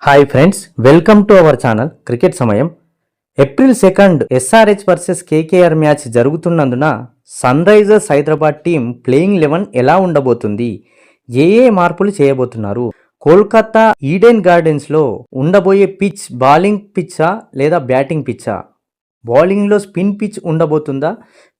Hi friends, welcome to our channel cricket సమయం. April 2 SRH versus KKR match జరుగుతున్నందున Sunrisers Hyderabad team playing 11 ఎలా ఉండబోతుంది, ఏ మార్పులు చేయబోతున్నారు, కోల్కతా ఈడెన్ గార్డెన్స్లో ఉండబోయే పిచ్ బౌలింగ్ పిచ్చా లేదా బ్యాటింగ్ పిచ్చా, బౌలింగ్లో స్పిన్ పిచ్ ఉండబోతుందా,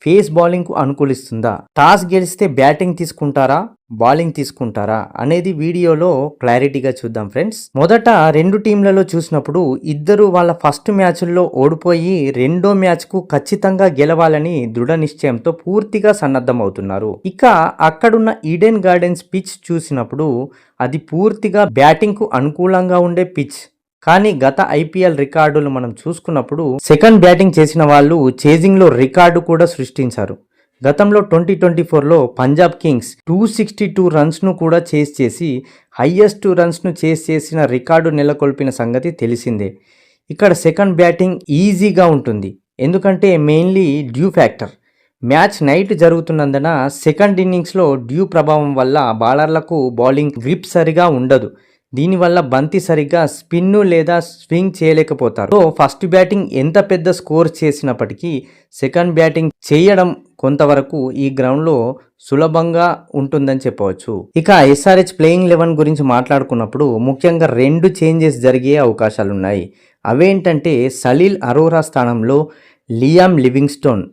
ఫేస్ బౌలింగ్కు అనుకూలిస్తుందా, టాస్ గెలిస్తే బ్యాటింగ్ తీసుకుంటారా బౌలింగ్ తీసుకుంటారా అనేది వీడియోలో క్లారిటీగా చూద్దాం ఫ్రెండ్స్. మొదట రెండు టీంలలో చూసినప్పుడు ఇద్దరు వాళ్ళ ఫస్ట్ మ్యాచ్ల్లో ఓడిపోయి రెండో మ్యాచ్కు ఖచ్చితంగా గెలవాలని దృఢ నిశ్చయంతో పూర్తిగా సన్నద్ధం అవుతున్నారు. ఇక అక్కడున్న ఈడెన్ గార్డెన్స్ పిచ్ చూసినప్పుడు అది పూర్తిగా బ్యాటింగ్కు అనుకూలంగా ఉండే పిచ్. కానీ గత ఐపీఎల్ రికార్డులు మనం చూసుకున్నప్పుడు సెకండ్ బ్యాటింగ్ చేసిన వాళ్ళు చేజింగ్లో రికార్డు కూడా సృష్టించారు. గతంలో 2024లో పంజాబ్ కింగ్స్ 262 రన్స్ను కూడా చేసి హైయెస్ట్ రన్స్ను చేసిన రికార్డు నెలకొల్పిన సంగతి తెలిసిందే. ఇక్కడ సెకండ్ బ్యాటింగ్ ఈజీగా ఉంటుంది, ఎందుకంటే mainly dew factor. Match night జరుగుతున్నందున సెకండ్ ఇన్నింగ్స్లో డ్యూ ప్రభావం వల్ల బౌలర్లకు బౌలింగ్ గ్రిప్ సరిగా ఉండదు. దీనివల్ల బంతి సరిగ్గా స్పిన్ను లేదా స్వింగ్ చేయలేకపోతారు. సో ఫస్ట్ బ్యాటింగ్ ఎంత పెద్ద స్కోర్ చేసినప్పటికీ సెకండ్ బ్యాటింగ్ చేయడం కొంతవరకు ఈ గ్రౌండ్లో సులభంగా ఉంటుందని చెప్పవచ్చు. ఇక ఎస్ఆర్హెచ్ ప్లేయింగ్ 11 గురించి మాట్లాడుకున్నప్పుడు ముఖ్యంగా రెండు చేంజెస్ జరిగే అవకాశాలున్నాయి. అవేంటంటే సలీల్ అరోరా స్థానంలో లియామ్ లివింగ్స్టోన్,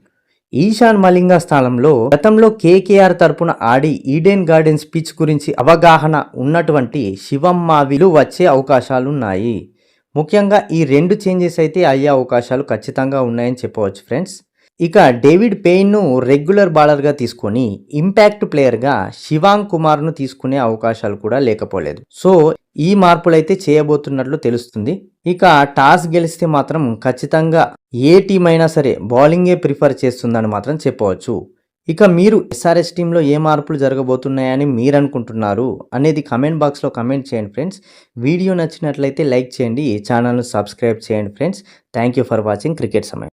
ఈశాన్ మలింగా స్థానంలో గతంలో కేకేఆర్ తరపున ఆడి ఈడెన్ గార్డెన్స్ పిచ్ గురించి అవగాహన ఉన్నటువంటి శివం మావిలు వచ్చే అవకాశాలున్నాయి. ముఖ్యంగా ఈ రెండు చేంజెస్ అయితే అయ్యే అవకాశాలు ఖచ్చితంగా ఉన్నాయని చెప్పవచ్చు ఫ్రెండ్స్. ఇక డేవిడ్ పెయిన్ను రెగ్యులర్ బౌలర్గా తీసుకొని ఇంపాక్ట్ ప్లేయర్గా శివాంగ్ కుమార్ను తీసుకునే అవకాశాలు కూడా లేకపోలేదు. సో ఈ మార్పులైతే చేయబోతున్నట్లు తెలుస్తుంది. ఇక టాస్ గెలిస్తే మాత్రం ఖచ్చితంగా ఏ టీం అయినా సరే బౌలింగే ప్రిఫర్ చేస్తుందని మాత్రం చెప్పవచ్చు. ఇక మీరు ఎస్ఆర్హెచ్ టీంలో ఏ మార్పులు జరగబోతున్నాయని మీరు అనుకుంటున్నారు అనేది కమెంట్ బాక్స్లో కమెంట్ చేయండి ఫ్రెండ్స్. వీడియో నచ్చినట్లయితే లైక్ చేయండి, ఛానల్ను సబ్స్క్రైబ్ చేయండి friends. Thank you for watching cricket సమయం.